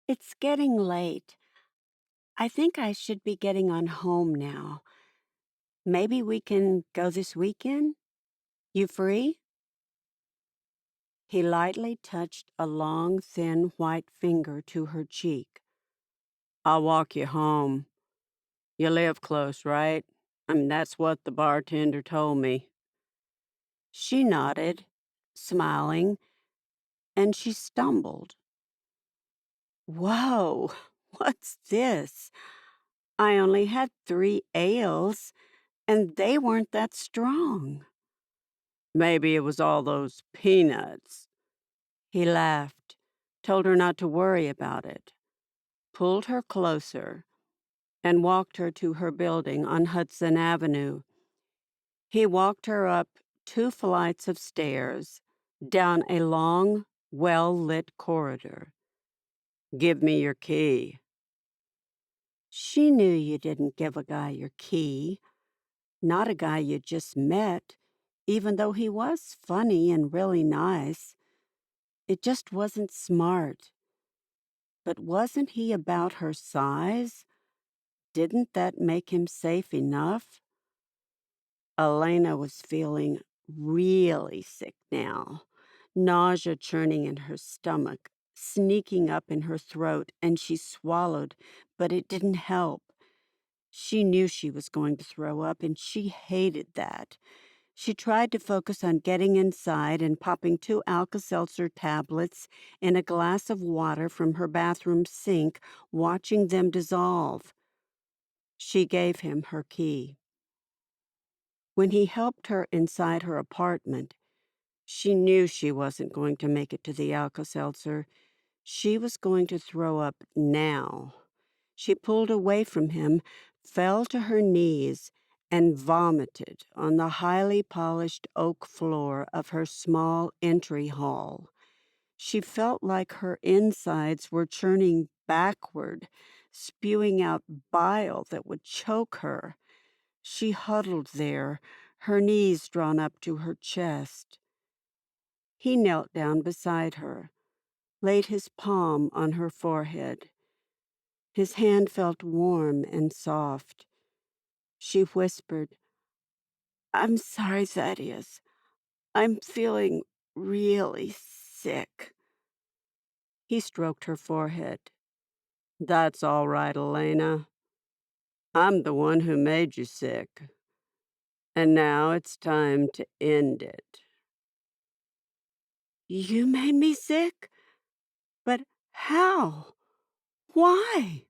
It's getting late. I think I should be getting on home now. Maybe we can go this weekend? You free? He lightly touched a long, thin white finger to her cheek. I'll walk you home. You live close, right? That's what the bartender told me. She nodded, smiling, and she stumbled. Whoa, what's this? I only had 3 ales, and they weren't that strong. Maybe it was all those peanuts. He laughed, told her not to worry about it, pulled her closer, and walked her to her building on Hudson Avenue. He walked her up 2 flights of stairs, down a long, well-lit corridor. Give me your key. She knew you didn't give a guy your key, not a guy you just met, even though he was funny and really nice. It just wasn't smart. But wasn't he about her size? Didn't that make him safe enough? Elena was feeling really sick now, nausea churning in her stomach, sneaking up in her throat, and she swallowed, but it didn't help. She knew she was going to throw up, and she hated that. She tried to focus on getting inside and popping 2 Alka-Seltzer tablets in a glass of water from her bathroom sink, watching them dissolve. She gave him her key. When he helped her inside her apartment, she knew she wasn't going to make it to the Alka-Seltzer. She was going to throw up now. She pulled away from him, fell to her knees, and vomited on the highly polished oak floor of her small entry hall. She felt like her insides were churning backward, spewing out bile that would choke her. She huddled there, her knees drawn up to her chest. He knelt down beside her, laid his palm on her forehead. His hand felt warm and soft. She whispered, I'm sorry, Thaddeus. I'm feeling really sick. He stroked her forehead. That's all right, Elena. I'm the one who made you sick. And now it's time to end it. You made me sick? But how? Why?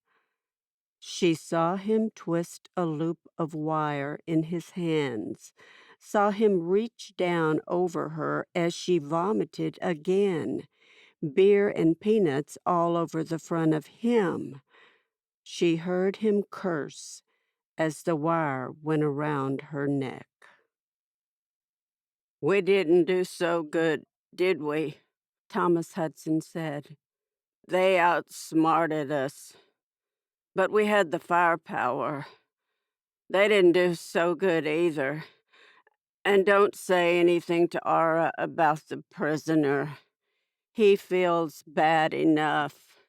She saw him twist a loop of wire in his hands, saw him reach down over her as she vomited again, beer and peanuts all over the front of him. She heard him curse as the wire went around her neck. We didn't do so good, did we? Thomas Hudson said. They outsmarted us, but we had the firepower. They didn't do so good either. And don't say anything to Ara about the prisoner. He feels bad enough.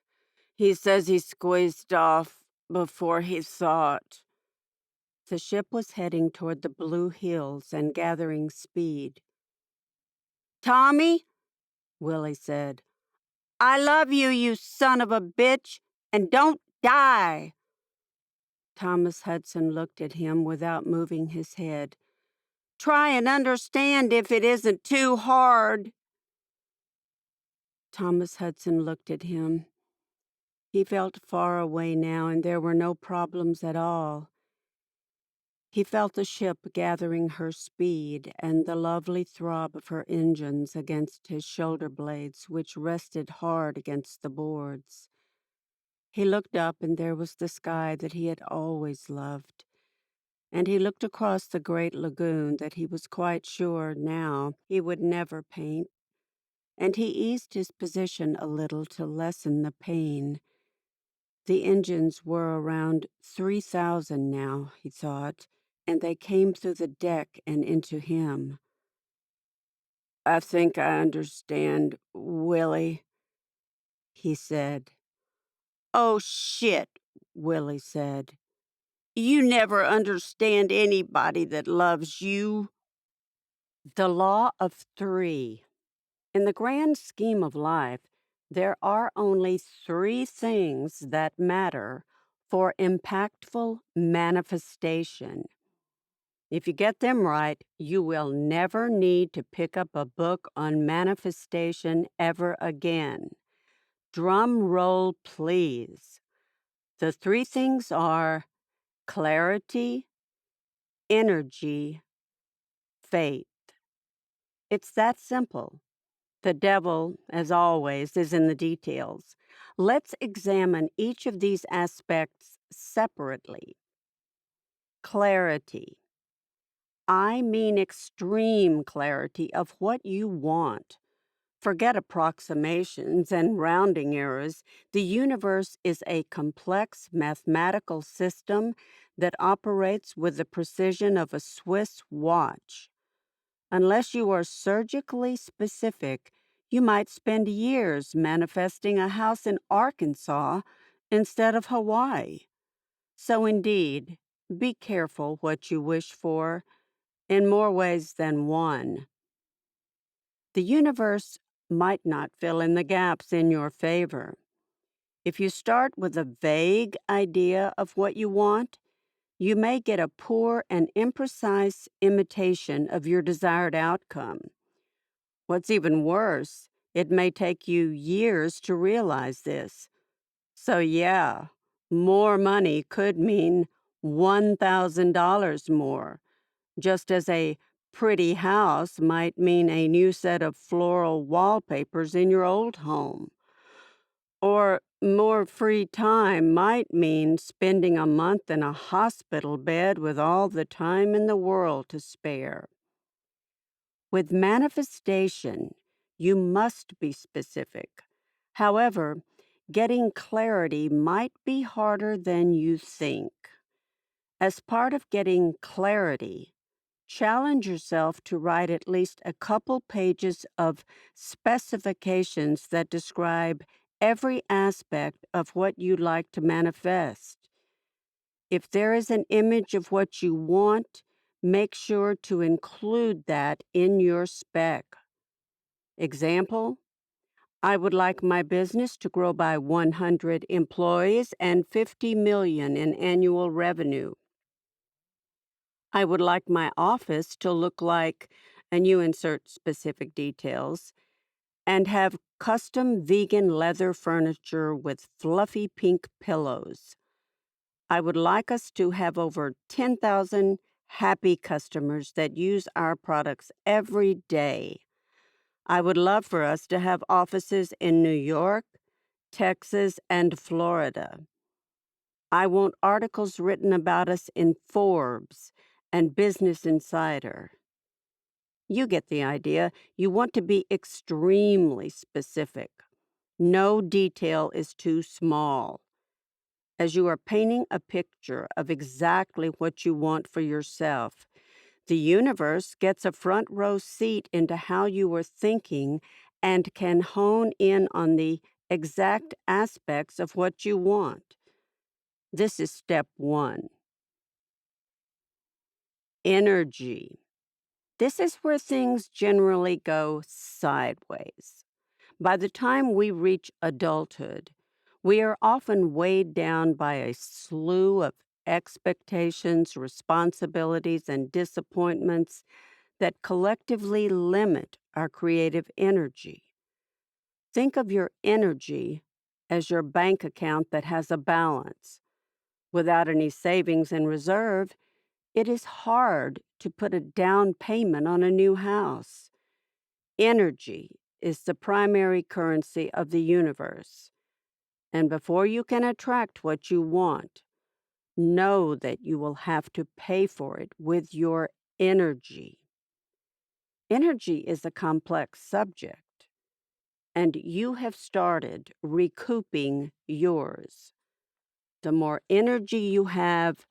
He says he squeezed off before he thought. The ship was heading toward the blue hills and gathering speed. Tommy, Willie said, I love you, you son of a bitch, and don't die. Thomas Hudson looked at him without moving his head. Try and understand if it isn't too hard. Thomas Hudson looked at him. He felt far away now, and there were no problems at all. He felt the ship gathering her speed and the lovely throb of her engines against his shoulder blades, which rested hard against the boards. He looked up, and there was the sky that he had always loved. And he looked across the great lagoon that he was quite sure now he would never paint, and he eased his position a little to lessen the pain. The engines were around 3,000 now, he thought, and they came through the deck and into him. I think I understand, Willie, he said. Oh, shit, Willie said. You never understand anybody that loves you. The law of three. In the grand scheme of life, there are only three things that matter for impactful manifestation. If you get them right, you will never need to pick up a book on manifestation ever again. Drum roll, please. The three things are clarity, energy, faith. It's that simple. The devil, as always, is in the details. Let's examine each of these aspects separately. Clarity. I mean extreme clarity of what you want. Forget approximations and rounding errors. The universe is a complex mathematical system that operates with the precision of a Swiss watch. Unless you are surgically specific, you might spend years manifesting a house in Arkansas instead of Hawaii. So, indeed, be careful what you wish for in more ways than one. The universe might not fill in the gaps in your favor. If you start with a vague idea of what you want, you may get a poor and imprecise imitation of your desired outcome. What's even worse, it may take you years to realize this. So, yeah, more money could mean $1,000 more, just as a pretty house might mean a new set of floral wallpapers in your old home. Or more free time might mean spending a month in a hospital bed with all the time in the world to spare. With manifestation, you must be specific. However, getting clarity might be harder than you think. As part of getting clarity, challenge yourself to write at least a couple pages of specifications that describe every aspect of what you'd like to manifest. If there is an image of what you want, make sure to include that in your spec. Example, I would like my business to grow by 100 employees and 50 million in annual revenue. I would like my office to look like, and you insert specific details, and have custom vegan leather furniture with fluffy pink pillows. I would like us to have over 10,000 happy customers that use our products every day. I would love for us to have offices in New York, Texas, and Florida. I want articles written about us in Forbes and Business Insider. You get the idea. You want to be extremely specific. No detail is too small. As you are painting a picture of exactly what you want for yourself, the universe gets a front row seat into how you are thinking and can hone in on the exact aspects of what you want. This is step one. Energy. This is where things generally go sideways. By the time we reach adulthood, we are often weighed down by a slew of expectations, responsibilities, and disappointments that collectively limit our creative energy. Think of your energy as your bank account that has a balance. Without any savings in reserve, it is hard to put a down payment on a new house. Energy is the primary currency of the universe. And before you can attract what you want, know that you will have to pay for it with your energy. Energy is a complex subject, and you have started recouping yours. The more energy you have,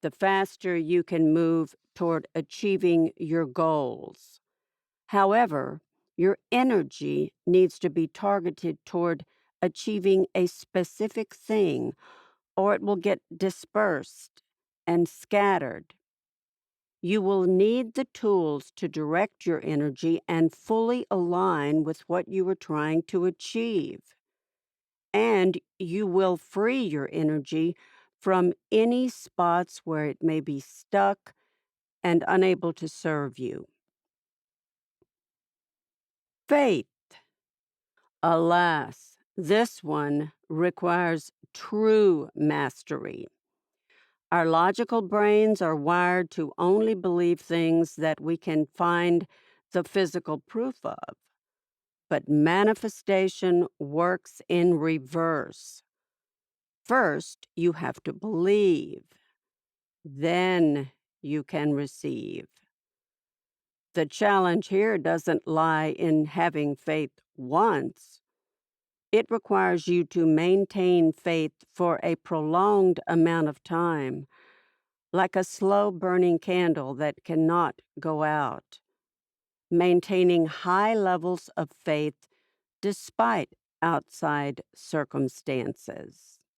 the faster you can move toward achieving your goals. However, your energy needs to be targeted toward achieving a specific thing, or it will get dispersed and scattered. You will need the tools to direct your energy and fully align with what you are trying to achieve. And you will free your energy from any spots where it may be stuck and unable to serve you. Faith. Alas, this one requires true mastery. Our logical brains are wired to only believe things that we can find the physical proof of. But manifestation works in reverse. First, you have to believe, then you can receive. The challenge here doesn't lie in having faith once. It requires you to maintain faith for a prolonged amount of time, like a slow burning candle that cannot go out. Maintaining high levels of faith despite outside circumstances.